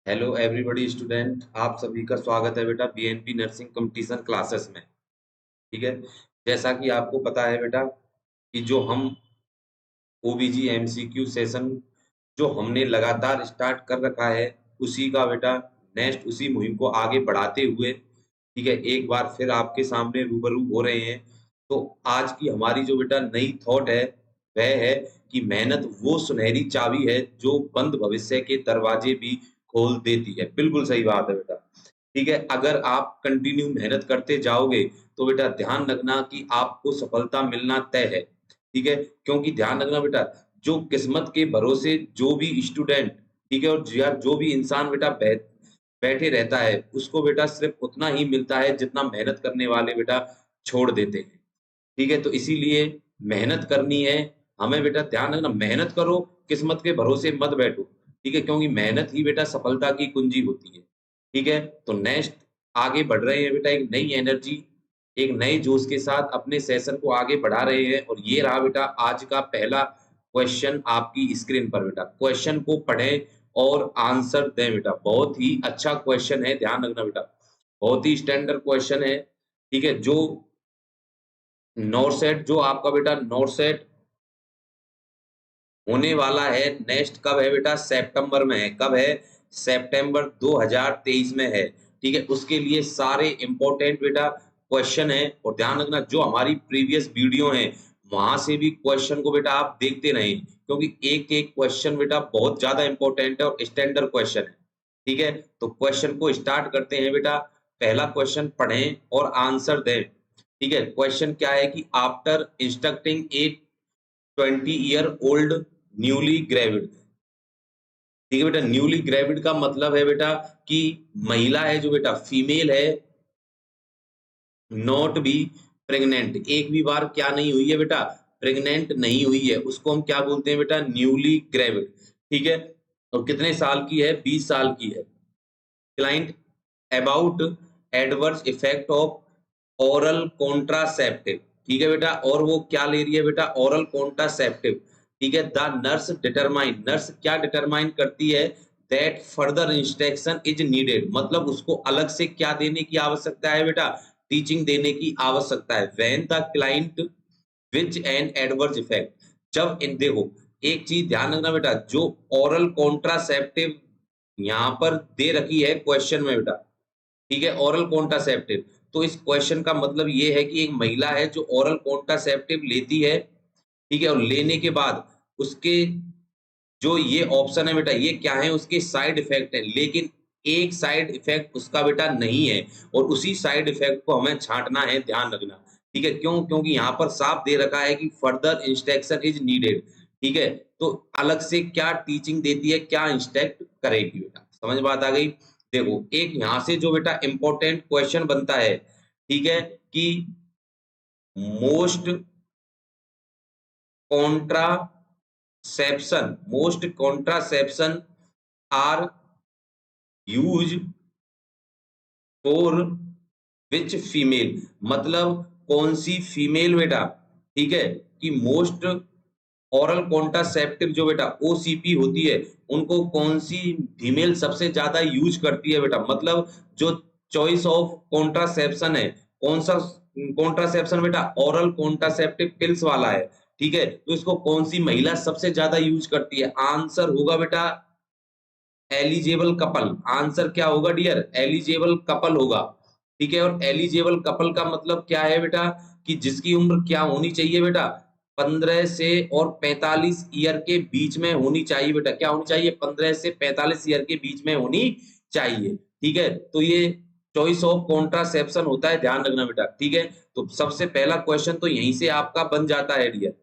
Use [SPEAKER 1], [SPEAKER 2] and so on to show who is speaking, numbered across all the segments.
[SPEAKER 1] Hello everybody student, आप सभी का स्वागत है बेटा बीएनपी नर्सिंग कंपटीशन क्लासेस में। ठीक है। जैसा कि आपको पता है बेटा कि जो हम ओबीजी एमसीक्यू सेशन जो हमने लगातार स्टार्ट कर रखा है, उसी का बेटा नेक्स्ट उसी मुहिम को आगे बढ़ाते हुए ठीक है एक बार फिर आपके सामने रूबरू हो रहे हैं। तो आज की हमारी जो बेटा नई थॉट है वह है कि मेहनत वो सुनहरी चाबी है जो बंद भविष्य के दरवाजे भी खोल देती है। बिल्कुल सही बात है बेटा। ठीक है, अगर आप कंटिन्यू मेहनत करते जाओगे तो बेटा ध्यान रखना कि आपको सफलता मिलना तय है। ठीक है, क्योंकि ध्यान रखना बेटा, जो किस्मत के भरोसे जो भी स्टूडेंट ठीक है और जो भी इंसान बेटा बैठे रहता है, उसको बेटा सिर्फ उतना ही मिलता है जितना मेहनत करने वाले बेटा छोड़ देते हैं। ठीक है, तो इसीलिए मेहनत करनी है हमें बेटा। ध्यान रखना, मेहनत करो, किस्मत के भरोसे मत बैठो। ठीक है, क्योंकि मेहनत ही बेटा सफलता की कुंजी होती है। ठीक है, तो नेक्स्ट आगे बढ़ रहे हैं बेटा एक नई एनर्जी, एक नए जोश के साथ अपने सेशन को आगे बढ़ा रहे हैं। और ये रहा बेटा आज का पहला क्वेश्चन आपकी स्क्रीन पर। बेटा क्वेश्चन को पढ़ें और आंसर दें बेटा। बहुत ही अच्छा क्वेश्चन है, ध्यान रखना बेटा, बहुत ही स्टैंडर्ड क्वेश्चन है। ठीक है, जो नॉरसेट जो आपका बेटा नॉरसेट होने वाला है, नेक्स्ट कब है बेटा? सितंबर में है। कब है? सितंबर 2023 में है। ठीक है, उसके लिए सारे इंपॉर्टेंट बेटा क्वेश्चन है। और ध्यान रखना, जो हमारी प्रीवियस वीडियो है वहां से भी क्वेश्चन को बेटा आप देखते रहें, क्योंकि एक एक क्वेश्चन बेटा बहुत ज्यादा इंपॉर्टेंट है और स्टैंडर्ड क्वेश्चन है। ठीक है, तो क्वेश्चन को स्टार्ट करते हैं बेटा। पहला क्वेश्चन पढ़ें और आंसर दें। ठीक है, क्वेश्चन क्या है कि आफ्टर इंस्ट्रक्टिंग ए 20-year-old न्यूली ग्रेविड। ठीक है बेटा, न्यूली ग्रेविड का मतलब है बेटा कि महिला है जो बेटा फीमेल है, नॉट बी प्रेग्नेंट, एक भी बार क्या नहीं हुई है बेटा? प्रेग्नेंट नहीं हुई है, उसको हम क्या बोलते हैं बेटा? Newly gravid. ठीक है, और कितने साल की है? 20 साल की है। Client about adverse effect of oral contraceptive. ठीक है बेटा, और वो क्या ले रही है बेटा? Oral contraceptive. ठीक है, द नर्स डिटरमाइन, नर्स क्या डिटरमाइन करती है? That further instruction is needed, मतलब उसको अलग से क्या देने की आवश्यकता है बेटा? टीचिंग देने की आवश्यकता है। When the client which an adverse effect, जब इन देखो एक चीज ध्यान रखना बेटा, जो ओरल कॉन्ट्रासेप्टिव यहाँ पर दे रखी है क्वेश्चन में बेटा, ठीक है, ओरल कॉन्ट्रासेप्टिव, तो इस क्वेश्चन का मतलब ये है कि एक महिला है जो ओरल कॉन्ट्रासेप्टिव लेती है। ठीक है, और लेने के बाद उसके जो ये ऑप्शन है बेटा, ये क्या है? उसके साइड इफेक्ट है, लेकिन एक साइड इफेक्ट उसका बेटा नहीं है, और उसी साइड इफेक्ट को हमें छांटना है। ध्यान रखना। ठीक है, क्यों? क्योंकि यहाँ पर साफ दे रखा है कि फर्दर इंस्ट्रक्शन इज नीडेड। ठीक है, तो अलग से क्या टीचिंग देती है, क्या इंस्ट्रक्ट करेगी बेटा? समझ बात आ गई? देखो एक यहाँ से जो बेटा इंपॉर्टेंट क्वेश्चन बनता है, ठीक है, कि most contraception are use for which female, मतलब कौन सी फीमेल बेटा, ठीक है, कि मोस्ट ओरल कॉन्ट्रासेप्टिव जो बेटा ओसीपी होती है, उनको कौन सी फीमेल सबसे ज्यादा यूज करती है बेटा? मतलब जो चॉइस ऑफ कॉन्ट्रासेप्शन है, कौन सा कॉन्ट्रासेप्शन बेटा? ओरल कॉन्ट्रासेप्टिव पिल्स वाला है। ठीक है, तो इसको कौन सी महिला सबसे ज्यादा यूज करती है? आंसर होगा बेटा एलिजिबल कपल। आंसर क्या होगा डियर? एलिजिबल कपल होगा। ठीक है, और एलिजिबल कपल का मतलब क्या है बेटा? कि जिसकी उम्र क्या होनी चाहिए बेटा? 15 से और 45 ईयर के बीच में होनी चाहिए बेटा। क्या होनी चाहिए? 15 से 45 ईयर के बीच में होनी चाहिए। ठीक है, तो ये चॉइस ऑफ कॉन्ट्रासेप्शन होता है, ध्यान रखना बेटा। ठीक है, तो सबसे पहला क्वेश्चन तो यहीं से आपका बन जाता है डियर।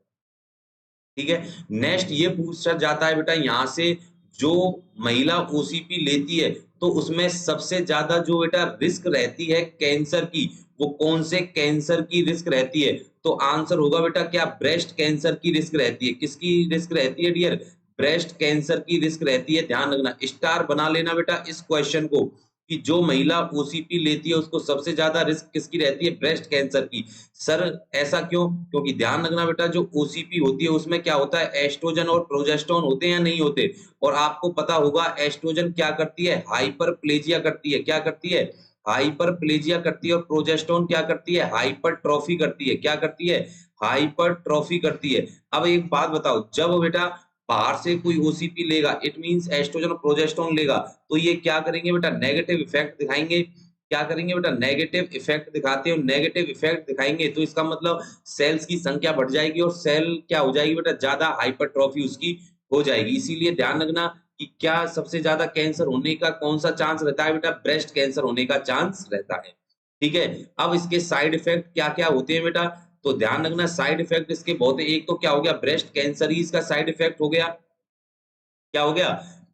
[SPEAKER 1] ठीक है, नेक्स्ट ये पूछा जाता है बेटा यहाँ से, जो महिला ओसीपी लेती है तो उसमें सबसे ज्यादा जो बेटा रिस्क रहती है कैंसर की, वो कौन से कैंसर की रिस्क रहती है? तो आंसर होगा बेटा क्या? ब्रेस्ट कैंसर की रिस्क रहती है। किसकी रिस्क रहती है डियर? ब्रेस्ट कैंसर की रिस्क रहती है। ध्यान रखना, स्टार बना लेना बेटा इस क्वेश्चन को, कि जो महिला ओसीपी लेती है उसको सबसे ज्यादा रिस्क किसकी रहती है? ब्रेस्ट कैंसर की। सर ऐसा क्यों? क्योंकि ध्यान रखना बेटा, जो ओसीपी होती है उसमें क्या होता है? एस्ट्रोजन और प्रोजेस्टेरोन होते हैं या नहीं होते? और आपको पता होगा एस्ट्रोजन क्या करती है? हाइपरप्लेजिया करती है। क्या करती है? हाइपरप्लेजिया करती है। और प्रोजेस्टेरोन क्या करती है? हाइपरट्रॉफी करती है। क्या करती है? हाइपरट्रॉफी करती है। अब एक बात बताओ, जब बेटा बाहर से कोई ओसीपी लेगा, इट मींस एस्ट्रोजन और प्रोजेस्टेरोन लेगा, तो ये क्या करेंगे बेटा? नेगेटिव इफेक्ट दिखाएंगे। क्या करेंगे बेटा? नेगेटिव इफेक्ट दिखाते हैं। नेगेटिव इफेक्ट दिखाएंगे तो इसका मतलब सेल्स की संख्या बढ़ जाएगी और सेल क्या हो जाएगी बेटा? ज्यादा हाइपरट्रॉफी उसकी हो जाएगी। इसीलिए ध्यान रखना कि क्या सबसे ज्यादा कैंसर होने का कौन सा चांस रहता है बेटा? ब्रेस्ट कैंसर होने का चांस रहता है। ठीक है। अब इसके साइड इफेक्ट क्या क्या होते हैं बेटा? तो ध्यान रखना, साइड इफेक्ट इसके बहुत है। एक तो क्या हो गया? ब्रेस्ट कैंसर ही इसका साइड इफेक्ट हो गया। क्या हो गया?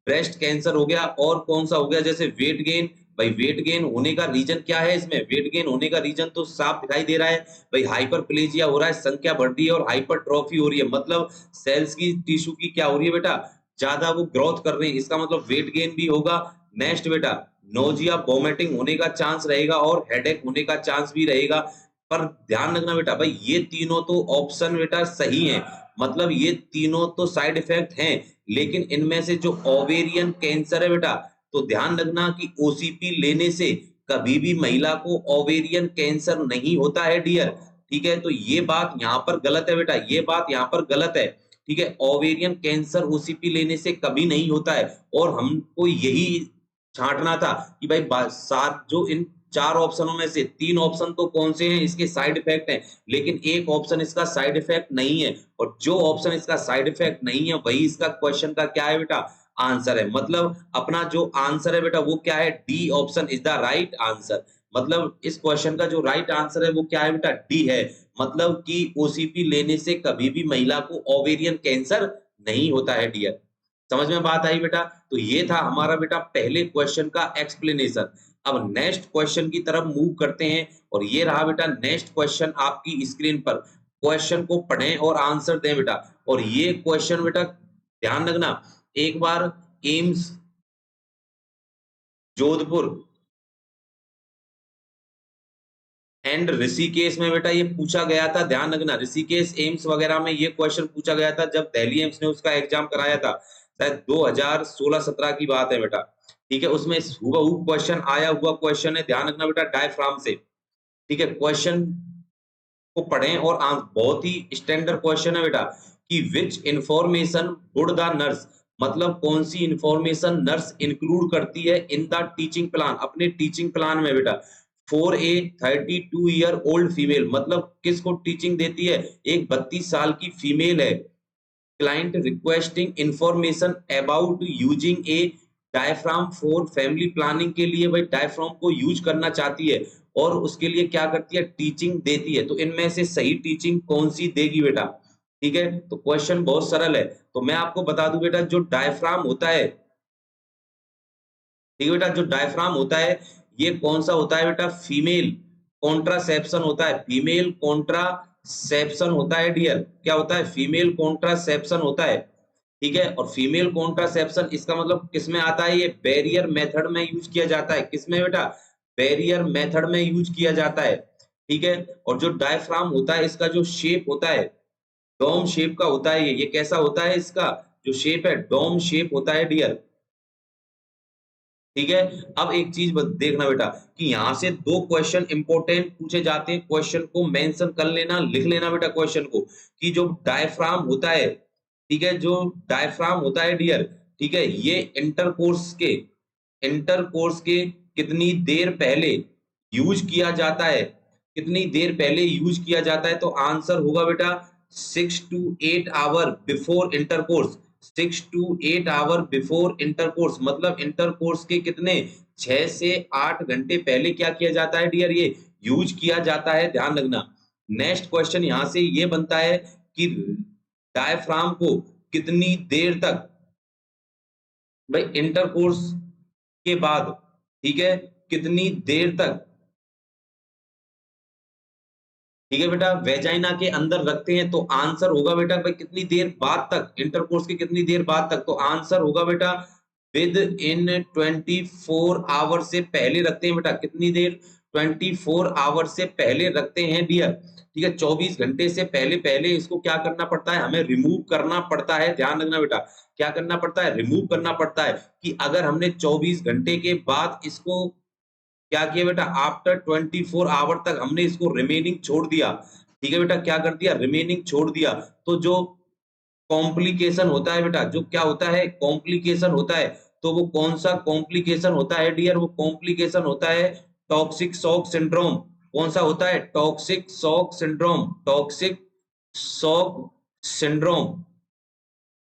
[SPEAKER 1] ब्रेस्ट कैंसर हो गया। और कौन सा हो गया? जैसे वेट गेन। भाई वेट गेन होने का रीजन क्या है इसमें? वेट गेन होने का रीजन तो साफ दिखाई दे रहा है। भाई हाइपरप्लेजिया हो रहा है, संख्या बढ़ रही है और हाइपरट्रॉफी हो रही है, मतलब सेल्स की टिश्यू की क्या हो रही है बेटा? ज्यादा वो ग्रोथ कर रही है, इसका मतलब वेट गेन भी होगा। नेक्स्ट बेटा, नोजिया वोमिटिंग होने का चांस रहेगा और हेडेक होने का चांस भी रहेगा। पर ध्यान रखना बेटा, भाई ये तीनों तो ऑप्शन बेटा सही है, मतलब ये तीनों तो साइड इफेक्ट हैं। लेकिन इनमें से जो ओवेरियन कैंसर है बेटा, तो ध्यान रखना कि ओसीपी लेने से कभी भी महिला को ओवेरियन कैंसर नहीं होता है डियर। ठीक है, तो ये बात यहाँ पर गलत है बेटा, ये बात यहाँ पर गलत है। ठीक है, ओवेरियन कैंसर ओसीपी लेने से कभी नहीं होता है। और हमको यही छांटना था कि भाई सात जो इन चार ऑप्शनों में से तीन ऑप्शन तो कौन से हैं इसके साइड इफेक्ट हैं, लेकिन एक ऑप्शन इसका साइड इफेक्ट नहीं है। और जो ऑप्शन इसका साइड इफेक्ट नहीं है वही इसका क्वेश्चन का क्या है बेटा? आंसर है। मतलब अपना जो आंसर है बेटा वो क्या है? D option is the right answer. मतलब इस क्वेश्चन का जो राइट आंसर है वो क्या है बेटा? डी है। मतलब कि ओसीपी लेने से कभी भी महिला को ओवेरियन कैंसर नहीं होता है डियर। समझ में बात आई बेटा? तो ये था हमारा बेटा पहले क्वेश्चन का एक्सप्लेनेशन। अब नेक्स्ट क्वेश्चन की तरफ मूव करते हैं। और ये रहा बेटा नेक्स्ट क्वेश्चन आपकी स्क्रीन पर। क्वेश्चन को पढ़ें और आंसर दें बेटा। और ये क्वेश्चन बेटा ध्यान रखना, एक बार एम्स जोधपुर एंड ऋषिकेश में बेटा ये पूछा गया था। ध्यान रखना, ऋषिकेश एम्स वगैरह में ये क्वेश्चन पूछा गया था जब दिल्ली एम्स ने उसका एग्जाम कराया था, शायद 2016-17 की बात है बेटा। ठीक है, उसमें हुबहू क्वेश्चन आया हुआ क्वेश्चन है। ध्यान रखना बेटा डायफ्राम से। ठीक है, क्वेश्चन को पढ़ें और बहुत ही स्टैंडर्ड क्वेश्चन है बेटा कि विच इंफॉर्मेशन वुड द नर्स, मतलब कौन सी इंफॉर्मेशन नर्स इंक्लूड करती है इन द टीचिंग प्लान, अपने टीचिंग प्लान में बेटा। For a 32 year old female, मतलब किसको टीचिंग देती है? एक 32 साल की फीमेल है। Client requesting information about using A diaphragm for family planning, के लिए भाई डायफ्राम को यूज करना चाहती है और उसके लिए क्या करती है? टीचिंग देती है। तो इनमें से सही टीचिंग कौन सी देगी बेटा? ठीक है, तो क्वेश्चन बहुत सरल है। तो मैं आपको बता दूं बेटा, जो डायफ्राम होता है, ठीक है बेटा, जो डायफ्राम होता है ये कौन सा होता है बेटा? फीमेल कॉन्ट्रासेप्शन होता है। फीमेल कॉन्ट्रासेप्शन होता है डियर। क्या होता है? फीमेल कॉन्ट्रासेप्शन होता है। ठीक है, और फीमेल कॉन्ट्रासेप्शन इसका मतलब किसमें आता है? ये बैरियर मेथड में यूज किया जाता है। किसमें बेटा? बैरियर मेथड में यूज किया जाता है। ठीक है, और जो डायफ्राम होता है इसका जो शेप होता है डोम शेप का होता है। ये कैसा होता है? इसका जो शेप है डोम शेप होता है डियर। ठीक है, अब एक चीज देखना बेटा कि यहां से दो क्वेश्चन इंपॉर्टेंट पूछे जाते हैं। क्वेश्चन को मेंशन कर लेना, लिख लेना बेटा क्वेश्चन को, कि जो डायफ्राम होता है, ठीक है, जो डायफ्राम होता है डियर, ठीक है, ये इंटरकोर्स के कितनी देर पहले यूज किया जाता है? कितनी देर पहले यूज किया जाता है? तो आंसर होगा बेटा 6 to 8 hour before intercourse. 6 to 8 hour before intercourse, मतलब इंटरकोर्स के कितने? 6 से 8 घंटे पहले क्या किया जाता है डियर? ये यूज किया जाता है। ध्यान रखना। नेक्स्ट क्वेश्चन यहां से ये बनता है कि डायफ्राम को कितनी देर तक भाई इंटरकोर्स के बाद, ठीक है, कितनी देर तक, ठीक है बेटा, वेजाइना के अंदर रखते हैं? तो आंसर होगा बेटा भाई कितनी देर बाद तक, इंटरकोर्स के कितनी देर बाद तक? तो आंसर होगा बेटा विद इन 24 आवर से पहले रखते हैं बेटा। कितनी देर? 24 आवर से पहले रखते हैं डियर। ठीक है, 24 घंटे से पहले पहले इसको क्या करना पड़ता है? हमें रिमूव करना पड़ता है। ध्यान रखना बेटा, क्या करना पड़ता है? रिमूव करना पड़ता है। कि अगर हमने 24 घंटे के बाद इसको क्या किया बेटा? आफ्टर 24 आवर तक हमने इसको रिमेनिंग छोड़ दिया। ठीक है बेटा, क्या कर दिया? रिमेनिंग छोड़ दिया। तो जो कॉम्प्लिकेशन होता है बेटा, जो क्या होता है? कॉम्प्लिकेशन होता है। तो वो कौन सा कॉम्प्लिकेशन होता है डियर? वो कॉम्प्लिकेशन होता है टॉक्सिक शॉक सिंड्रोम। कौन सा होता है? Toxic shock syndrome. Toxic shock syndrome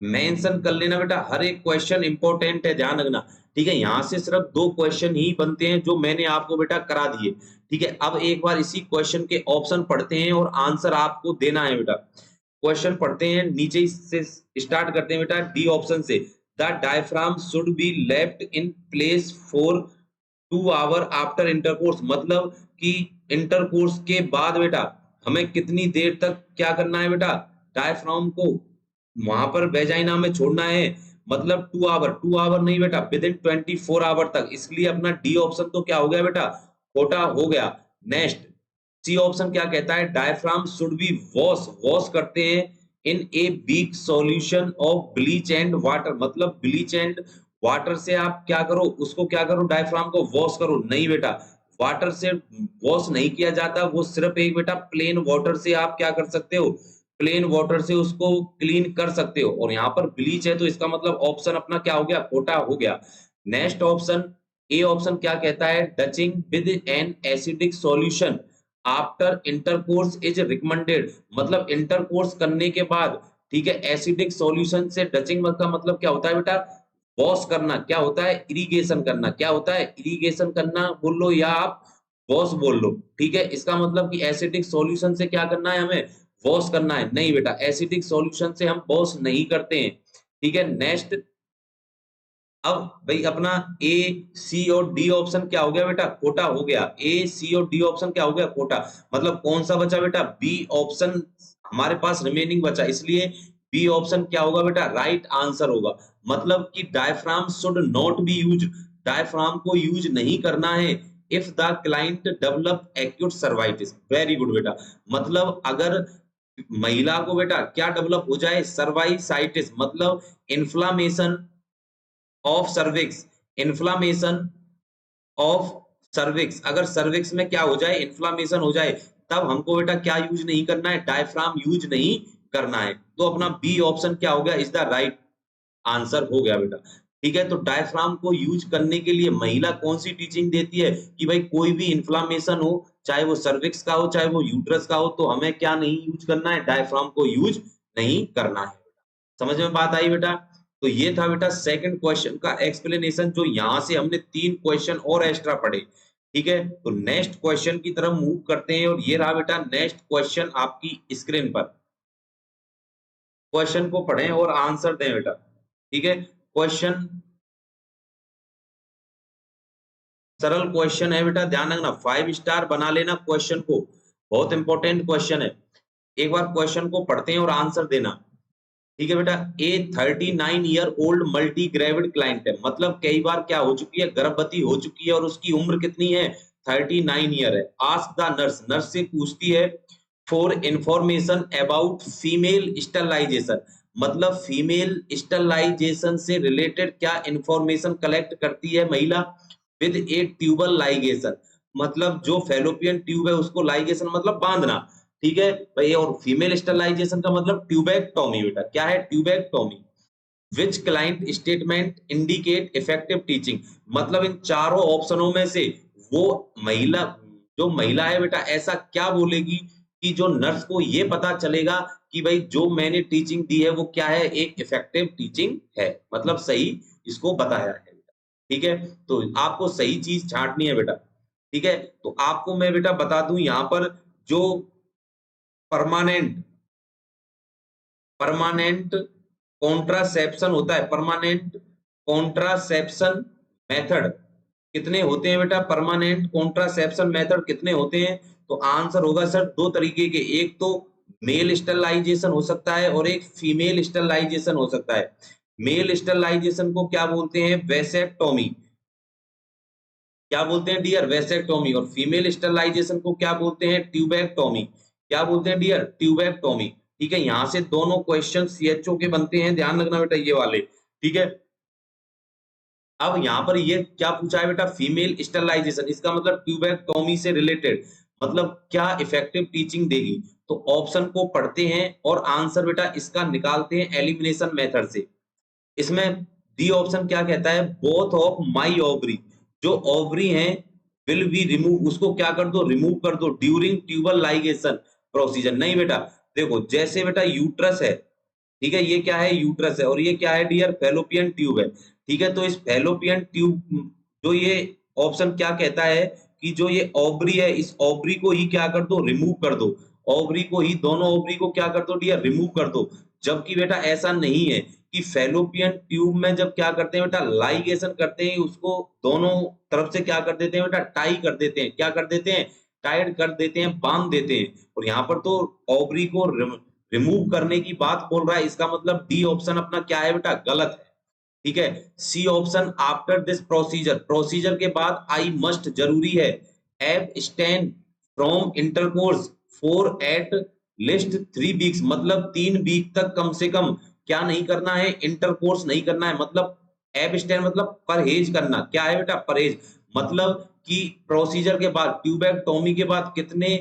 [SPEAKER 1] mention कर लेना बेटा। हर एक क्वेश्चन इंपॉर्टेंट है, ध्यान रखना। ठीक है, यहां से सिर्फ 2 क्वेश्चन ही बनते हैं जो मैंने आपको बेटा करा दिए। ठीक है, अब एक बार इसी क्वेश्चन के ऑप्शन पढ़ते हैं और आंसर आपको देना है बेटा। क्वेश्चन पढ़ते हैं, नीचे से स्टार्ट करते हैं बेटा। डी ऑप्शन से, the diaphragm should be left in place for 2 hour after intercourse. मतलब कि इंटरकोर्स के बाद बेटा हमें कितनी देर तक क्या करना है बेटा? डायफ्राम को वहां पर वेजाइना में छोड़ना है। मतलब 2 आवर, 2 आवर नहीं बेटा, विद इन 24 आवर तक। इसलिए अपना डी ऑप्शन तो क्या हो गया बेटा? खोटा हो गया। नेक्स्ट सी ऑप्शन क्या कहता है? Diaphragm should be wash, wash करते हैं in a weak solution of bleach and water. मतलब ब्लीच एंड वाटर से आप क्या करो? उसको क्या करो? डायफ्राम को वॉश करो। नहीं बेटा, वाटर से वॉश नहीं किया जाता। वो सिर्फ एक बेटा प्लेन वाटर से आप क्या कर सकते हो? प्लेन वाटर से उसको क्लीन कर सकते हो। और यहाँ पर ब्लीच है तो इसका मतलब ऑप्शन अपना क्या हो गया? खोटा हो गया। नेक्स्ट ऑप्शन, ए ऑप्शन क्या कहता है? Douching with an acidic solution after intercourse is recommended. मतलब इंटरकोर्स करने के बाद, ठीक है, एसिडिक सॉल्यूशन से डचिंग का मतलब क्या होता है बेटा? वॉश करना। क्या होता है? इरिगेशन करना। क्या होता है? इरिगेशन करना बोल लो या आप वॉश बोल लो। ठीक है, इसका मतलब कि एसिडिक सॉल्यूशन से क्या करना है? हमें वॉश करना है। नहीं बेटा, एसिडिक सॉल्यूशन से हम वॉश नहीं करते हैं। ठीक है, नेक्स्ट अब भाई अपना ए सी और डी ऑप्शन क्या हो गया बेटा? खोटा हो गया। ए सी और डी ऑप्शन क्या हो गया? खोटा। मतलब कौन सा बचा बेटा? बी ऑप्शन हमारे पास रिमेनिंग बचा। इसलिए बी ऑप्शन क्या होगा बेटा? राइट आंसर होगा। मतलब कि diaphragm should not be use, diaphragm को यूज नहीं करना है if the client develop acute cervicitis. Very good बेटा। मतलब अगर महिला को बेटा क्या डेवलप हो जाए? सर्वाइसाइटिस। मतलब inflammation of cervix, inflammation of cervix. अगर सर्विक्स में क्या हो जाए? इन्फ्लामेशन हो जाए, तब हमको बेटा क्या यूज नहीं करना है? डायफ्राम यूज नहीं करना है। तो अपना बी ऑप्शन क्या हो गया? इज द राइट आंसर हो गया बेटा। ठीक है, तो डायफ्राम को यूज करने के लिए महिला कौन सी टीचिंग देती है? कि भाई कोई भी इन्फ्लामेशन हो, चाहे वो सर्विक्स का हो चाहे वो यूट्रस का हो, तो हमें क्या नहीं यूज करना है? डायफ्राम को यूज नहीं करना है। समझ में बात आई बेटा? तो ये था बेटा सेकंड क्वेश्चन का एक्सप्लेनेशन, जो यहां से हमने 3 क्वेश्चन और एक्स्ट्रा पढ़े। ठीक है, तो नेक्स्ट क्वेश्चन की तरफ मूव करते हैं और ये रहा बेटा नेक्स्ट क्वेश्चन आपकी स्क्रीन पर। क्वेश्चन को पढ़ें और आंसर दें बेटा। ठीक है, क्वेश्चन सरल क्वेश्चन है बेटा, ध्यान रखना। 5 स्टार बना लेना क्वेश्चन को, बहुत इंपॉर्टेंट क्वेश्चन है। एक बार क्वेश्चन को पढ़ते हैं और आंसर देना। ठीक है बेटा, ए 39 year old multi gravid client है। मतलब कई बार क्या हो चुकी है? गर्भवती हो चुकी है और उसकी उम्र कितनी है? 39 ईयर है। आस्क द नर्स, नर्स से पूछती है for information about female sterilization. मतलब फीमेल स्टरलाइजेशन से रिलेटेड क्या इंफॉर्मेशन कलेक्ट करती है महिला? With a tubal ligation. मतलब जो फेलोपियन ट्यूब है उसको लाइगेशन मतलब बांधना। ठीक है भाई, और फीमेल स्टरलाइजेशन का मतलब ट्यूबेक्टोमी बेटा। क्या है? ट्यूबेक्टोमी। विच client statement indicate effective teaching. मतलब इन चारों ऑप्शनों में से वो महिला, जो महिला है बेटा, ऐसा क्या बोलेगी कि जो नर्स को ये पता चलेगा कि भाई जो मैंने टीचिंग दी है वो क्या है? एक इफेक्टिव टीचिंग है। मतलब सही इसको बताया है बेटा। ठीक है, तो आपको सही चीज छांटनी है बेटा। ठीक है, तो आपको मैं बेटा बता दूं यहाँ पर जो परमानेंट परमानेंट कॉन्ट्रासेप्शन होता है, परमानेंट कॉन्ट्रासेप्शन मेथड कितने होते हैं बेटा? परमानेंट कॉन्ट्रासेप्शन मेथड कितने होते हैं? तो आंसर होगा सर 2 तरीके के। एक तो मेल स्टरलाइजेशन हो सकता है और एक फीमेल स्टरलाइजेशन हो सकता है। मेल स्टरलाइजेशन को क्या बोलते हैं? वैसेक्टोमी। क्या बोलते हैं डियर? वैसेक्टोमी। और फीमेल स्टरलाइजेशन को क्या बोलते हैं? ट्यूबेक्टोमी। क्या बोलते हैं डियर? ट्यूबेक्टोमी। ठीक है, यहां से दोनों क्वेश्चन सीएचओ के बनते हैं, ध्यान रखना बेटा ये वाले। ठीक है, अब यहाँ पर ये क्या पूछा है बेटा? फीमेल स्टरलाइजेशन, इसका मतलब ट्यूबेक्टोमी से रिलेटेड, मतलब क्या इफेक्टिव टीचिंग देगी। तो ऑप्शन को पढ़ते हैं और आंसर बेटा इसका निकालते हैं एलिमिनेशन मेथड से। इसमें डी ऑप्शन क्या कहता है? बोथ ऑफ माई ओवरी, जो ओवरी है विल बी रिमूव, उसको क्या कर दो? रिमूव कर दो ड्यूरिंग ट्यूबल लाइगेशन प्रोसीजर। नहीं बेटा, देखो जैसे बेटा यूट्रस है, ठीक है, ये क्या है? यूट्रस है, और ये क्या है डियर? फैलोपियन ट्यूब है। ठीक है, तो इस फैलोपियन ट्यूब, जो ये ऑप्शन क्या कहता है कि जो ये ओवरी है, इस ओवरी को ही क्या कर दो? रिमूव कर दो। ओवरी को ही, दोनों ओवरी को क्या कर दो डियर? रिमूव कर दो। जबकि बेटा ऐसा नहीं है कि फैलोपियन ट्यूब में जब क्या करते हैं बेटा? लाइगेशन करते हैं, उसको दोनों तरफ से क्या कर देते हैं बेटा? टाई कर देते हैं। क्या कर देते हैं? टाइड कर देते हैं, बांध देते हैं। और यहाँ पर तो ओवरी को रिमूव करने की बात बोल रहा है, इसका मतलब डी ऑप्शन अपना क्या है बेटा? गलत है। ठीक है, C option after this procedure, procedure के बाद आई मस्ट जरूरी है, abstain from intercourse for at least 3 weeks, मतलब 3 वीक तक कम से कम क्या नहीं करना है? इंटरकोर्स नहीं करना है। मतलब एब्सटेन मतलब परहेज करना। क्या है बेटा? परहेज। मतलब कि प्रोसीजर के बाद, ट्यूबेक्टोमी के बाद कितने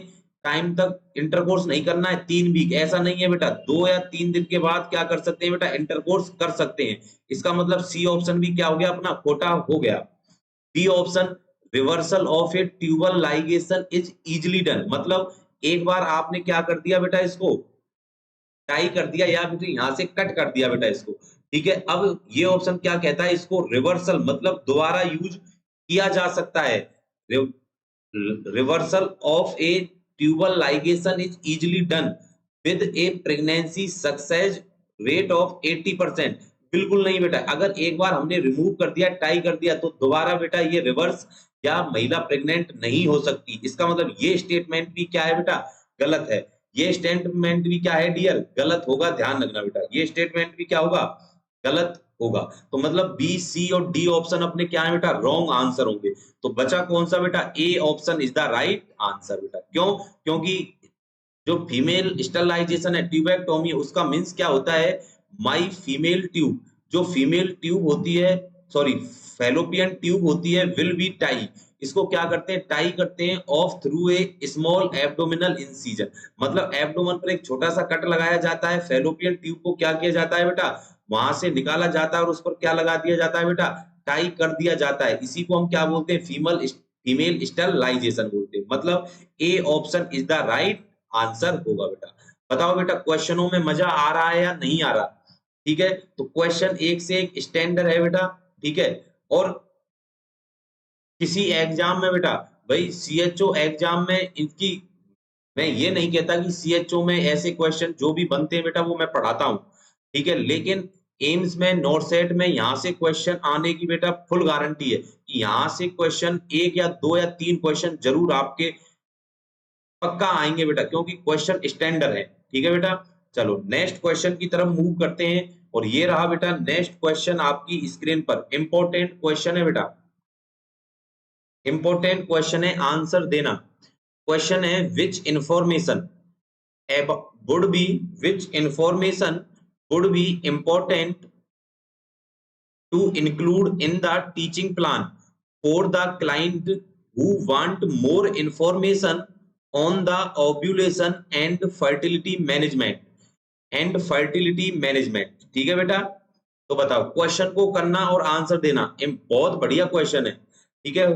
[SPEAKER 1] टाइम तक इंटरकोर्स नहीं करना है? 3 वीक। ऐसा नहीं है बेटा, 2 या 3 दिन के बाद क्या कर सकते हैं बेटा? इंटरकोर्स कर सकते हैं। इसका मतलब सी ऑप्शन भी क्या हो गया अपना? खोटा हो गया। B option, reversal of a tubal ligation is easily done, मतलब एक बार आपने क्या कर दिया बेटा? इसको टाई कर दिया या फिर यहां से कट कर दिया बेटा इसको। ठीक है, अब ये ऑप्शन क्या कहता है? इसको रिवर्सल, मतलब दोबारा यूज किया जा सकता है। Reversal of a tubal ligation is easily done with a pregnancy success rate of 80%। बिल्कुल नहीं बेटा, अगर एक बार हमने रिमूव कर दिया, टाई कर दिया, तो दोबारा बेटा ये रिवर्स या महिला प्रेग्नेंट नहीं हो सकती। इसका मतलब ये स्टेटमेंट भी क्या है बेटा? गलत है। ये स्टेटमेंट भी क्या है डियर? गलत होगा, ध्यान रखना बेटा, ये स्टेटमेंट भी क्या होगा? गलत होगा। तो मतलब बी, सी और डी ऑप्शन अपने क्या है बेटा? रॉन्ग आंसर होंगे। तो बचा कौन सा बेटा? A option is the right answer बेटा। क्यों? क्योंकि जो फीमेल स्टरलाइजेशन है, ट्यूबेक्टोमी, उसका मीन्स क्या होता है? माई फीमेल ट्यूब, जो फीमेल ट्यूब होती है, सॉरी फैलोपियन ट्यूब होती है, विल बी टाई, इसको क्या करते हैं? टाई करते हैं of through a small abdominal incision, मतलब एब्डोमन पर एक छोटा सा कट लगाया जाता है। फैलोपियन ट्यूब को क्या किया जाता है बेटा? वहां से निकाला जाता है और उस पर क्या लगा दिया जाता है बेटा? टाई कर दिया जाता है। इसी को हम क्या बोलते हैं? फीमेल स्टरलाइजेशन बोलते हैं। मतलब A option is the right answer होगा बेटा। बताओ बेटा, क्वेश्चनों में मजा आ रहा है या नहीं आ रहा? ठीक है, तो क्वेश्चन एक से एक स्टैंडर्ड है बेटा। ठीक है, और किसी एग्जाम में बेटा, भाई सीएचओ एग्जाम में इनकी, मैं ये नहीं कहता कि सीएचओ में ऐसे क्वेश्चन जो भी बनते हैं बेटा वो मैं पढ़ाता हूं, ठीक है, लेकिन एम्स में, नॉर्सेट में यहाँ से क्वेश्चन आने की बेटा फुल गारंटी है कि यहाँ से क्वेश्चन 1 या 2 या 3 क्वेश्चन जरूर आपके पक्का आएंगे बेटा, क्योंकि क्वेश्चन स्टैंडर्ड है। ठीक है बेटा, चलो नेक्स्ट क्वेश्चन की तरफ मूव करते हैं। और ये रहा बेटा नेक्स्ट क्वेश्चन आपकी स्क्रीन पर। इंपॉर्टेंट क्वेश्चन है बेटा, इंपॉर्टेंट क्वेश्चन है, आंसर देना। क्वेश्चन है विच information would be which information would be important to include in the teaching plan for the client who want more information on the ovulation and fertility management। ठीक है बेटा, तो बताओ question को करना और आंसर देना। बहुत बढ़िया क्वेश्चन है। ठीक है,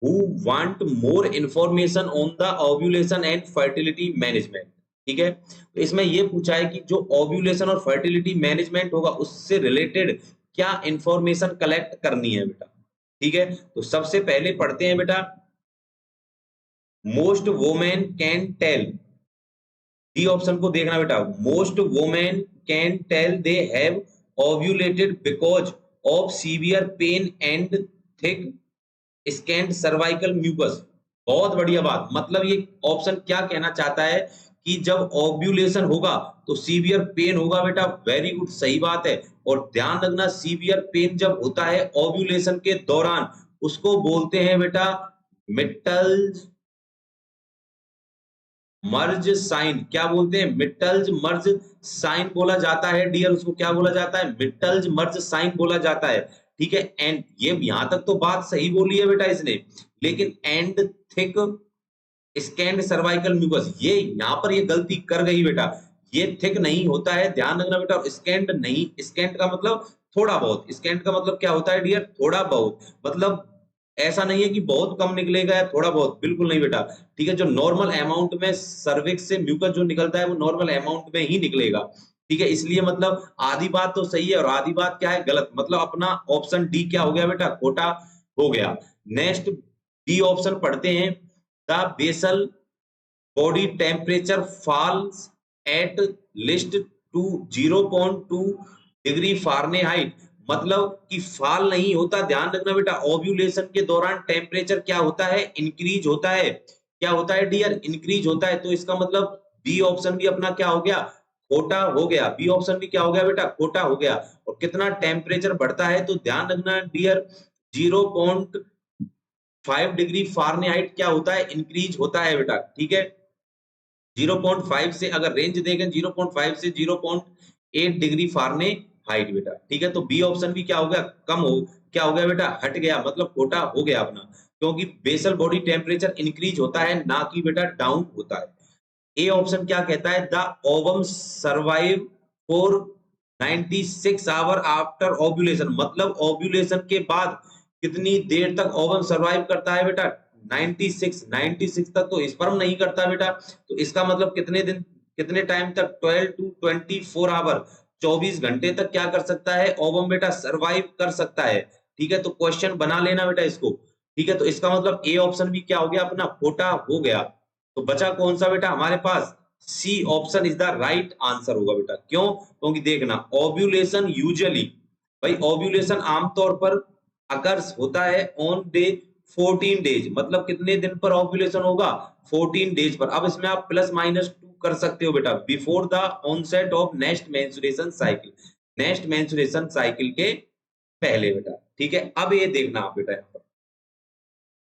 [SPEAKER 1] who want more information on the ovulation and fertility management। ठीक है, तो इसमें ये पूछा है कि जो ओव्यूलेशन और फर्टिलिटी मैनेजमेंट होगा उससे रिलेटेड क्या इंफॉर्मेशन कलेक्ट करनी है बेटा। ठीक है, तो सबसे पहले पढ़ते हैं बेटा, most women can tell, D option को देखना बेटा, most women can tell they have ovulated because of severe pain and thick scant cervical mucus. बहुत बढ़िया बात, मतलब ये ऑप्शन क्या कहना चाहता है कि जब ओव्यूलेशन होगा तो सीवियर पेन होगा बेटा। वेरी गुड, सही बात है। और ध्यान रखना सीवियर पेन जब होता है ओव्यूलेशन के दौरान उसको बोलते हैं बेटा मिटल्स मर्ज साइन। क्या बोलते हैं? मिटल्स मर्ज साइन बोला जाता है डियर, उसको क्या बोला जाता है? मिटल्स मर्ज साइन बोला जाता है। ठीक है, एंड ये यहां तक तो बात सही बोली है बेटा इसने, लेकिन and thick scant cervical mucus, ये यहां पर ये गलती कर गई बेटा। ये थिक नहीं होता है, ध्यान रखना बेटा। और स्कैंड नहीं, स्कैंड का मतलब थोड़ा बहुत, स्कैंड का मतलब क्या होता है डियर? थोड़ा बहुत, मतलब ऐसा नहीं है कि बहुत कम निकलेगा या थोड़ा बहुत, बिल्कुल नहीं बेटा। ठीक है, जो नॉर्मल अमाउंट में सर्विक्स से म्यूकस जो निकलता है वो नॉर्मल अमाउंट में ही निकलेगा। ठीक है, इसलिए मतलब आधी बात तो सही है और आधी बात क्या है? गलत। मतलब अपना ऑप्शन डी क्या हो गया बेटा? खोटा हो गया। नेक्स्ट डी ऑप्शन पढ़ते हैं। The basal body temperature falls at least to 0.2 degree Fahrenheit. मतलब कि फॉल नहीं होता, ध्यान रखना बेटा। ओव्यूलेशन के दौरान टेम्परेचर क्या होता है? इंक्रीज होता है। क्या होता है डियर? इंक्रीज होता है। तो इसका मतलब बी ऑप्शन भी अपना क्या हो गया? खोटा हो गया। बी ऑप्शन भी क्या हो गया बेटा? खोटा हो गया। और कितना टेम्परेचर बढ़ता है? तो ध्यान रखना डियर 0.5 डिग्री फ़ारेनहाइट क्या होता है? इंक्रीज होता है बेटा। ठीक है, 0.5 से अगर रेंज देखें 0.5 से 0.8 डिग्री फ़ारेनहाइट बेटा। ठीक है, तो बी ऑप्शन भी क्या हो गया? कम हो, क्या हो गया बेटा? हट गया, मतलब खोटा हो गया अपना, क्योंकि बेसल बॉडी टेम्परेचर इंक्रीज होता है ना कि बेटा डाउन होता है। ए ऑप्शन क्या कहता है? The ovum survive for 96 hour after ovulation. मतलब ओव्यूलेशन के बाद कितनी देर तक ओवम सर्वाइव करता है बेटा? 96 तक तो स्पर्म नहीं करता बेटा। तो इसका मतलब कितने दिन, कितने टाइम तक? 12 टू 24 आवर, 24 घंटे तक क्या कर सकता है ओवम बेटा? सर्वाइव कर सकता है। ठीक है, तो क्वेश्चन बना लेना बेटा इसको। ठीक है, तो इसका मतलब ए ऑप्शन भी क्या हो गया अपना? खोटा हो गया। तो बचा कौन सा बेटा हमारे पास? C option is the right answer होगा बेटा। क्यों? क्योंकि देखना ओव्यूलेशन यूजुअली, भाई ओव्यूलेशन आमतौर पर अकर्स होता है ऑन डे 14 डेज। मतलब कितने दिन पर ओव्यूलेशन होगा? 14 डेज पर। अब इसमें आप प्लस माइनस 2 कर सकते हो बेटा। Before the onset of next menstruation cycle, next menstruation cycle के पहले बेटा। ठीक है, अब ये देखना आप बेटा यहाँ पर।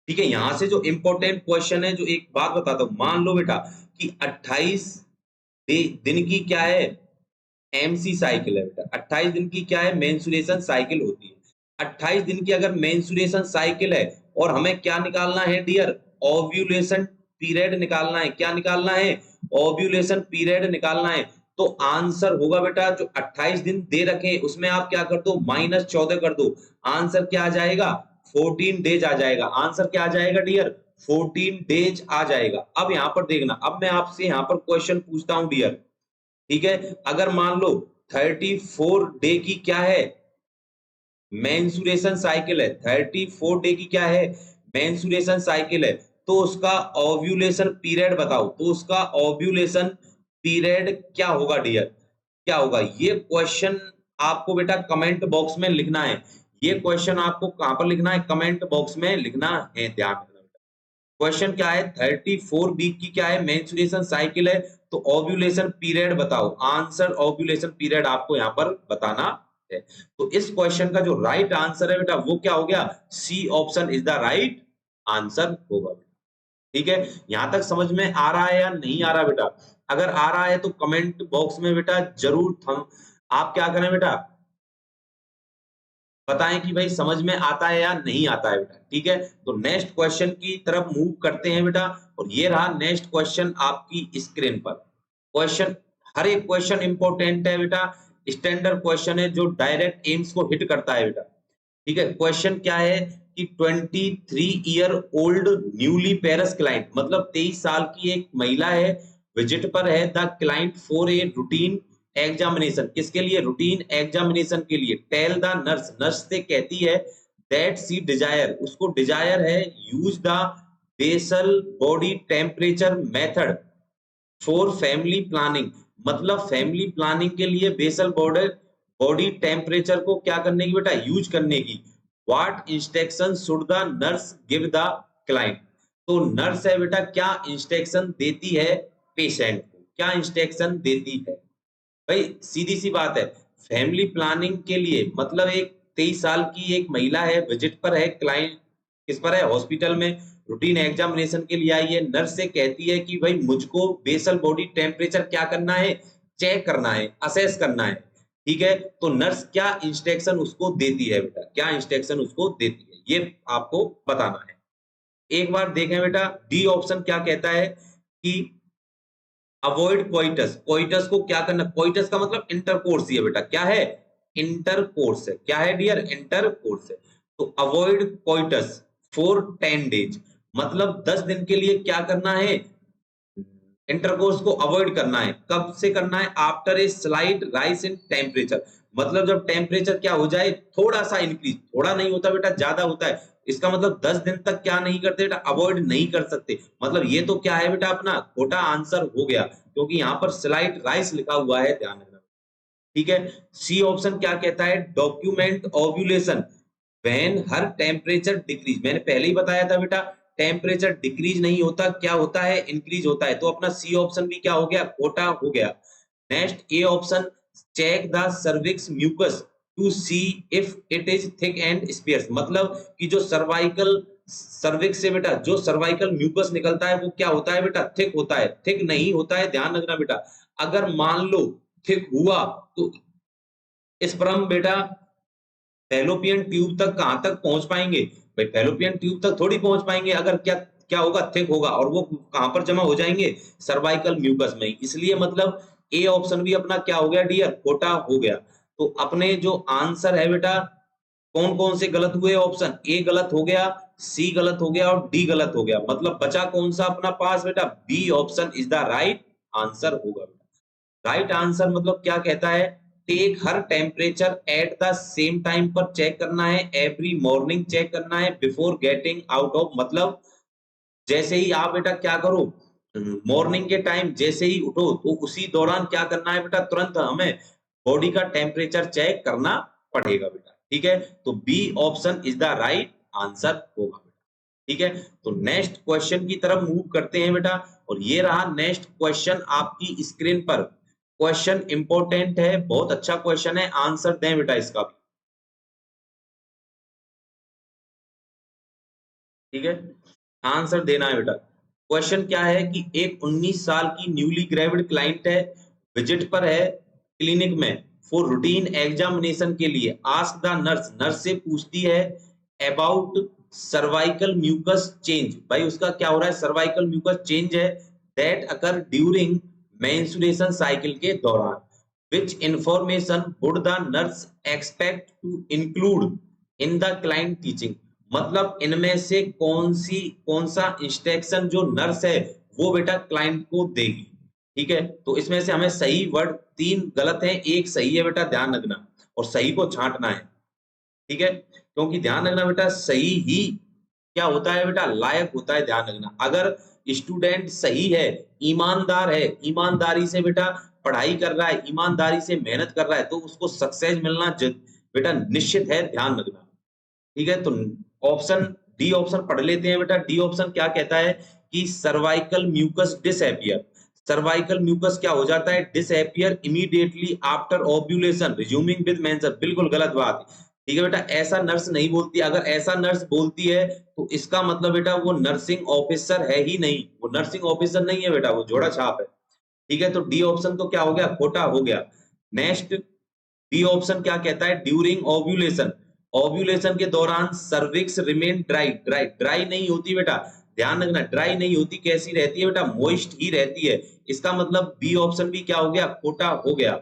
[SPEAKER 1] ठीक है, यहां से जो इंपॉर्टेंट क्वेश्चन है, जो एक बात बताता हूं, मान लो बेटा कि 28 दिन की क्या है? एमसी साइकिल है बेटा। 28 दिन की क्या है? मेंस्ट्रुएशन साइकिल होती है। 28 दिन की अगर मेंस्ट्रुएशन साइकिल है और हमें क्या निकालना है डियर? ओव्यूलेशन पीरियड निकालना है। क्या निकालना है? ओव्यूलेशन पीरियड निकालना है। तो आंसर होगा बेटा जो 28 दिन दे रखे उसमें आप क्या कर दो? -14 कर दो। आंसर क्या आ जाएगा? 14 डेज आ जाएगा। आंसर क्या आ जाएगा डियर? 14 डेज आ जाएगा। अब यहां पर देखना, अब मैं आपसे यहां पर क्वेश्चन पूछता हूं डियर। ठीक है, अगर मान लो 34 डे की क्या है? मेंस्ट्रुएशन साइकिल है। 34 डे की क्या है? मेंस्ट्रुएशन साइकिल है। तो उसका ओव्यूलेशन पीरियड बताओ। तो उसका ओव्यूलेशन पीरियड क्या होगा डियर? क्या होगा? ये क्वेश्चन आपको बेटा कमेंट बॉक्स में लिखना है। ये क्वेश्चन आपको कहां पर लिखना है? कमेंट बॉक्स में लिखना है, ध्यान रखना। क्वेश्चन क्या है? 34 वीक की क्या है? मेंस्ट्रुएशन साइकिल है। तो ओव्यूलेशन पीरियड बताओ। आंसर ओव्यूलेशन पीरियड आपको यहाँ पर बताना है। तो इस क्वेश्चन का जो राइट आंसर है बेटा वो क्या हो गया? C option is the right answer होगा। ठीक है, यहां तक समझ में आ रहा है या नहीं आ रहा बेटा? अगर आ रहा है तो कमेंट बॉक्स में बेटा जरूर थम आप क्या करें बेटा? बताएं कि भाई समझ में आता है या नहीं आता है बेटा। ठीक है, तो नेक्स्ट क्वेश्चन की तरफ मूव करते हैं बेटा। और ये रहा नेक्स्ट क्वेश्चन आपकी स्क्रीन पर। क्वेश्चन, हर एक क्वेश्चन इंपॉर्टेंट है बेटा। स्टैंडर्ड क्वेश्चन है जो डायरेक्ट एम्स को हिट करता है बेटा। ठीक है, क्वेश्चन क्या है कि 23 ईयर ओल्ड न्यूली पेरस क्लाइंट, मतलब 23 साल की एक महिला है, विजिट पर है the client for a routine examination. किसके लिए? रूटीन एग्जामिनेशन के लिए। टेल द नर्स, नर्स से कहती है दैट सी डिजायर, उसको डिजायर है use the basal body temperature method for family planning. मतलब फैमिली प्लानिंग के लिए बेसल बॉर्डर बॉडी टेम्परेचर को क्या करने की बेटा? यूज करने की। What instruction should the nurse give the client. तो नर्स है बेटा क्या इंस्ट्रक्शन देती है पेशेंट को? क्या इंस्ट्रक्शन देती है? भाई सीधी सी बात है, फैमिली प्लानिंग के लिए मतलब एक 23 साल की एक महिला है, विजिट पर है, क्लाइंट किस पर है, हॉस्पिटल में रूटीन एग्जामिनेशन के लिए आई है। नर्स से कहती है कि भाई मुझको बेसल बॉडी टेम्परेचर क्या करना है, चेक करना है, असेस करना है। ठीक है, तो नर्स क्या इंस्ट्रक्शन उसको देती है बेटा, क्या इंस्ट्रक्शन उसको देती है, ये आपको बताना है। एक बार देखें बेटा, डी ऑप्शन क्या कहता है कि अवॉइड कोइटस। कोइटस को क्या करना, कोइटस का मतलब इंटरकोर्स ही है बेटा, क्या है, इंटरकोर्स है। क्या है डियर, इंटरकोर्स है। तो अवॉइड कोइटस फॉर 10 डेज, मतलब 10 दिन के लिए क्या करना है, इंटरकोर्स को अवॉइड करना है। कब से करना है, after a slight rice in temperature, मतलब जब टेम्परेचर क्या हो जाए, थोड़ा सा इंक्रीज, थोड़ा नहीं होता बेटा, ज्यादा होता है। इसका मतलब 10 दिन तक क्या नहीं करते बेटा, अवॉइड नहीं कर सकते। मतलब ये तो क्या है बेटा, अपना खोटा आंसर हो गया, क्योंकि यहाँ पर स्लाइट राइस लिखा हुआ है, ध्यान रखना। ठीक है, सी ऑप्शन क्या कहता है, document ovulation when her temperature decrease. मैंने पहले ही बताया था बेटा, टेम्परेचर डिक्रीज नहीं होता, क्या होता है, इंक्रीज होता है। तो अपना सी ऑप्शन भी क्या हो गया, खोटा हो गया। Next A option, check the cervix mucus to see if it is thick and sparse, मतलब कि जो सर्वाइकल सर्विक्स से बेटा जो सर्वाइकल म्यूकस निकलता है वो क्या होता है बेटा, थिक होता है, थिक नहीं होता है, ध्यान रखना बेटा। अगर मान लो थिक हुआ तो स्पर्म बेटा फैलोपियन ट्यूब तक कहां तक पहुंच पाएंगे, भाई फैलोपियन ट्यूब तक थोड़ी पहुंच पाएंगे। अगर क्या क्या होगा, थिक होगा, और वो कहां पर जमा हो जाएंगे, सर्वाइकल म्यूकस में। इसलिए मतलब ए ऑप्शन भी अपना क्या हो गया डियर, खोटा हो गया। तो अपने जो आंसर है बेटा, कौन कौन से गलत हुए ऑप्शन, ए गलत हो गया, सी गलत हो गया और डी गलत हो गया। मतलब बचा कौन सा अपना पास बेटा, B option is the right answer होगा। राइट आंसर मतलब क्या कहता है, take her temperature at the same time पर चेक करना है, एवरी मॉर्निंग चेक करना है, बिफोर गेटिंग आउट ऑफ, मतलब जैसे ही आप बेटा क्या करो, मॉर्निंग के टाइम जैसे ही उठो तो उसी दौरान क्या करना है बेटा, तुरंत हमें बॉडी का टेम्परेचर चेक करना पड़ेगा बेटा। ठीक है, तो B option is the right answer होगा बेटा। ठीक है, तो नेक्स्ट क्वेश्चन की तरफ मूव करते हैं बेटा। और ये रहा नेक्स्ट क्वेश्चन आपकी स्क्रीन पर। क्वेश्चन इंपॉर्टेंट है, बहुत अच्छा क्वेश्चन है, आंसर दें बेटा इसका भी। ठीक है, आंसर देना है बेटा। क्वेश्चन क्या है कि एक 19 साल की न्यूली ग्रेविड क्लाइंट है, विजिट पर है क्लिनिक में फॉर रूटीन एग्जामिनेशन के लिए। आस्क द नर्स, नर्स से पूछती है अबाउट सर्वाइकल म्यूकस चेंज, भाई उसका क्या हो रहा है, सर्वाइकल म्यूकस चेंज है, that occur during menstruation cycle के दौरान। Which information would the nurse expect to include in the client teaching, मतलब इनमें से कौन सा इंस्ट्रक्शन जो नर्स है वो बेटा क्लाइंट को देगी। ठीक है, तो इसमें से हमें सही वर्ड 3 गलत है, एक सही है बेटा, ध्यान रखना, और सही को छांटना है। ठीक है, क्योंकि ध्यान रखना बेटा, सही ही क्या होता है बेटा, लायक होता है, ध्यान रखना। अगर स्टूडेंट सही है, ईमानदार है, ईमानदारी से बेटा पढ़ाई कर रहा है, ईमानदारी से मेहनत कर रहा है, तो उसको सक्सेस मिलना बेटा निश्चित है, ध्यान रखना। ठीक है, तो ऑप्शन डी ऑप्शन पढ़ लेते हैं बेटा। डी ऑप्शन क्या कहता है कि cervical mucus disappear, cervical mucus क्या हो जाता है, disappear immediately after ovulation resuming with mention, बिल्कुल गलत बात। ठीक है बेटा, ऐसा नर्स नहीं बोलती। अगर ऐसा नर्स बोलती है तो इसका मतलब बेटा वो नर्सिंग ऑफिसर है ही नहीं, वो नर्सिंग ऑफिसर नहीं है बेटा, वो जोड़ा छाप है। ठीक है, तो डी ऑप्शन तो क्या हो गया, खोटा हो गया। नेक्स्ट बी ऑप्शन क्या कहता है, ड्यूरिंग ओव्यूलेशन, ओव्यूलेशन के दौरान cervix remain dry, dry dry नहीं होती बेटा, ध्यान रखना, ड्राई नहीं होती, कैसी रहती है बेटा, मोइस्ट ही रहती है। इसका मतलब बी ऑप्शन भी क्या हो गया, खोटा हो गया।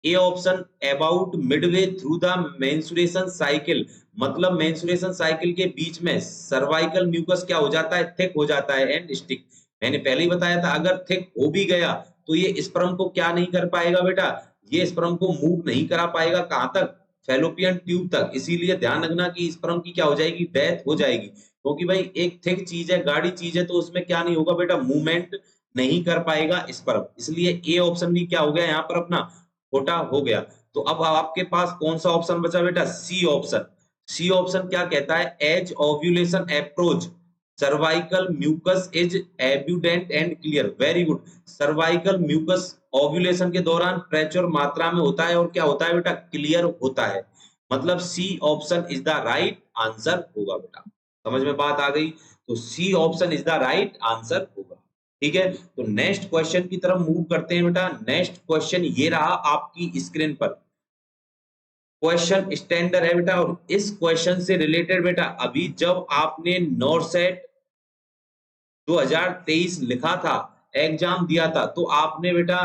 [SPEAKER 1] A option about Midway through the menstruation cycle, मतलब मेंस्ट्रुएशन साइकिल के बीच में सर्वाइकल म्यूकस क्या हो जाता है, थिक हो जाता है एंड स्टिक। मैंने पहले ही बताया था, अगर थिक हो भी गया तो ये स्पर्म को क्या नहीं कर पाएगा बेटा, ये स्पर्म को मूव नहीं करा पाएगा, कहां तक, फैलोपियन ट्यूब तक। इसीलिए ध्यान रखना कि स्पर्म की क्या हो जाएगी, डेथ हो जाएगी, क्योंकि भाई एक थिक चीज है, गाढ़ी चीज है, तो उसमें क्या नहीं होगा बेटा, मूवमेंट नहीं कर पाएगा स्पर्म। इसलिए ए ऑप्शन भी क्या हो गया यहाँ पर अपना, खोटा हो गया। तो अब आपके पास कौन सा ऑप्शन बचा बेटा, सी ऑप्शन। सी ऑप्शन क्या कहता है, as ovulation approach cervical mucus is abundant and clear, very good. Cervical mucus ovulation के दौरान प्रचुर मात्रा में होता है और क्या होता है बेटा, क्लियर होता है। मतलब C option is the right answer होगा बेटा। समझ में बात आ गई? तो C option is the right answer होगा। ठीक है, तो नेक्स्ट क्वेश्चन की तरफ मूव करते हैं बेटा। नेक्स्ट क्वेश्चन ये रहा आपकी स्क्रीन पर। क्वेश्चन स्टैंडर्ड है बेटा, और इस क्वेश्चन से रिलेटेड बेटा अभी जब आपने नॉरसेट 2023 लिखा था, एग्जाम दिया था, तो आपने बेटा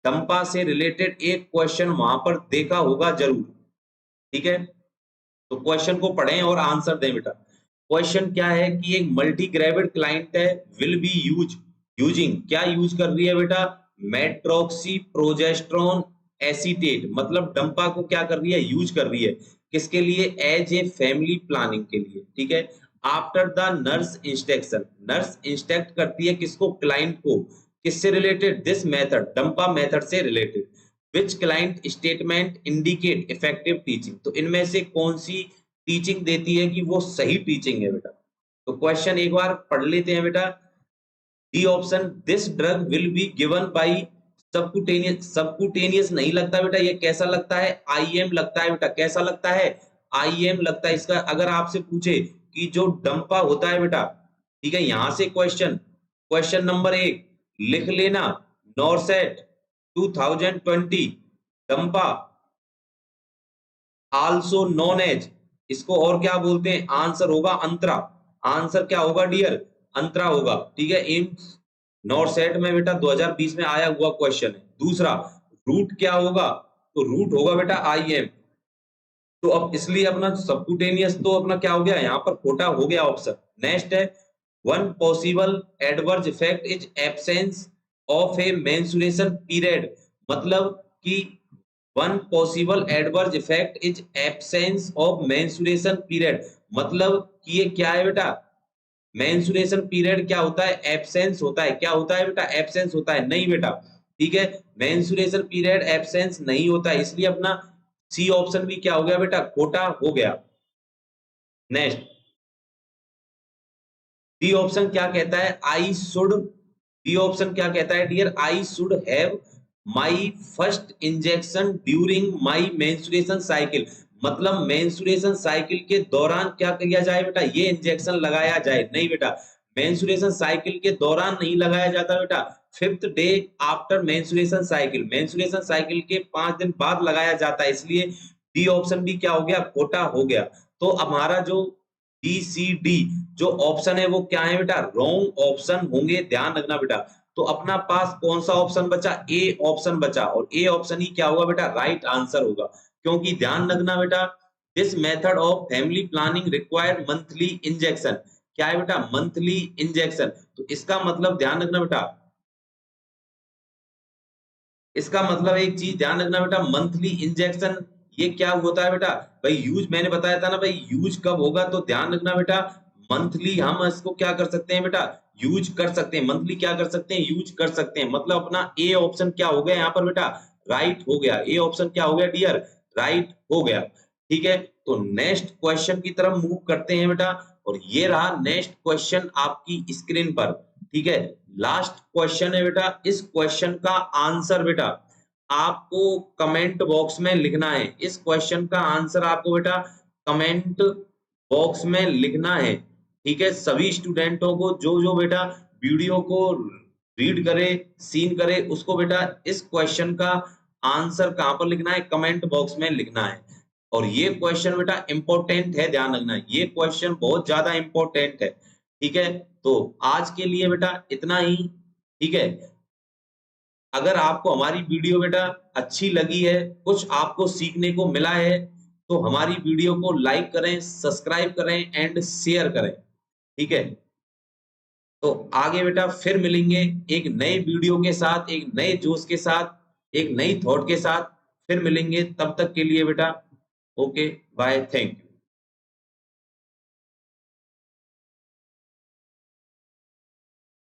[SPEAKER 1] डंपा से रिलेटेड एक क्वेश्चन वहां पर देखा होगा जरूर। ठीक है, तो क्वेश्चन को पढ़ें और आंसर दें बेटा। क्वेश्चन क्या है कि एक मल्टी ग्रेविड क्लाइंट है, विल बी यूजिंग, क्या यूज कर रही है बेटा, मेट्रोक्सी प्रोजेस्ट्रॉन एसीटेट, मतलब डंपा को क्या कर रही है, यूज कर रही है। किसके लिए? एज ए फैमिली प्लानिंग के लिए। ठीक है, after the nurse instruction, nurse instruct करती है किसको, क्लाइंट को। किससे रिलेटेड? दिस मेथड, डंपा मेथड से related. Which client statement indicate effective teaching, तो इनमें से कौन सी टीचिंग देती है कि वो सही टीचिंग है बेटा। तो क्वेश्चन एक बार पढ़ लेते हैं बेटा। D option, this drug will be given by subcutaneous, subcutaneous नहीं लगता बेटा, ये कैसा लगता है, आईएम लगता है बेटा। कैसा लगता है? आईएम लगता है। इसका अगर आपसे पूछे कि जो डंपा होता है बेटा, ठीक है, यहां से क्वेश्चन, क्वेश्चन नंबर 1 लिख लेना, नॉरसेट 2020 डंपा आल्सो नोन एज, इसको और क्या बोलते हैं, आंसर होगा अंतरा। आंसर क्या होगा डियर? अंतरा होगा। ठीक है, एम्स नॉरसेट में बेटा 2020 में आया हुआ क्वेश्चन है। दूसरा, रूट क्या होगा, तो रूट होगा बेटा आईएम। तो अब इसलिए अपना सबकुटेनियस तो अपना क्या हो गया, यहाँ पर खोटा हो गया ऑप्शन। नेक्स्ट है, one possible adverse effect is absence of A menstruation period, मतलब कि one possible adverse effect is absence of menstruation period, मतलब कि ये क्या है बेटा, मेंस्ट्रुएशन पीरियड क्या होता है, एब्सेंस होता है। क्या होता है बेटा? एब्सेंस होता है। नहीं बेटा, ठीक है, मेंस्ट्रुएशन पीरियड एब्सेंस नहीं होता है, इसलिए अपना सी ऑप्शन भी क्या हो गया बेटा, खोटा हो गया। नेक्स्ट, डी ऑप्शन क्या कहता है, आई शुड, डी ऑप्शन क्या कहता है dear, I should have my first injection during my menstruation cycle, मतलब मेंस्ट्रुएशन साइकिल के दौरान क्या किया जाए बेटा, ये इंजेक्शन लगाया जाए। नहीं बेटा, मेंस्ट्रुएशन साइकिल के दौरान नहीं लगाया जाता बेटा, 5th day after menstruation cycle, menstruation cycle के 5 दिन बाद लगाया जाता है, इसलिए डी ऑप्शन भी क्या हो गया, खोटा हो गया। तो हमारा जो बी सी डी जो ऑप्शन है वो क्या है बेटा, रॉन्ग ऑप्शन होंगे, ध्यान रखना बेटा। तो अपना पास कौन सा ऑप्शन बचा, ए ऑप्शन बचा, और ए ऑप्शन ही क्या होगा बेटा, राइट आंसर होगा। क्योंकि ध्यान रखना बेटा, this method of family planning require monthly injection, क्या है बेटा, मंथली इंजेक्शन। तो इसका मतलब ध्यान रखना बेटा, इसका मतलब एक चीज ध्यान रखना बेटा, मंथली इंजेक्शन ये क्या होता है बेटा, भाई यूज मैंने बताया था ना भाई, यूज कब होगा, तो ध्यान रखना बेटा, मंथली हम इसको क्या कर सकते हैं बेटा, यूज कर सकते हैं, मंथली क्या कर सकते हैं, यूज कर सकते हैं। मतलब अपना ए ऑप्शन क्या हो गया यहाँ पर बेटा, राइट हो गया। ए ऑप्शन क्या हो गया डियर, राइट हो गया। ठीक है, तो नेक्स्ट क्वेश्चन की तरफ मूव करते हैं बेटा, और ये रहा नेक्स्ट क्वेश्चन आपकी स्क्रीन पर। ठीक है, लास्ट क्वेश्चन है बेटा। इस क्वेश्चन का आंसर बेटा आपको कमेंट बॉक्स में लिखना है। इस क्वेश्चन का आंसर आपको बेटा कमेंट बॉक्स में लिखना है। ठीक है, सभी स्टूडेंटों को जो जो बेटा वीडियो को रीड करे, सीन करे, उसको बेटा इस क्वेश्चन का आंसर कहां पर लिखना है, कमेंट बॉक्स में लिखना है। और ये क्वेश्चन बेटा इंपॉर्टेंट है, ध्यान रखना, ये क्वेश्चन बहुत ज्यादा इंपॉर्टेंट है। ठीक है, तो आज के लिए बेटा इतना ही। ठीक है, अगर आपको हमारी वीडियो बेटा अच्छी लगी है, कुछ आपको सीखने को मिला है, तो हमारी वीडियो को लाइक करें, सब्सक्राइब करें एंड शेयर करें। ठीक है, तो आगे बेटा फिर मिलेंगे एक नए वीडियो के साथ, एक नए जोश के साथ, एक नई थॉट के साथ फिर मिलेंगे। तब तक के लिए बेटा ओके बाय, थैंक यू।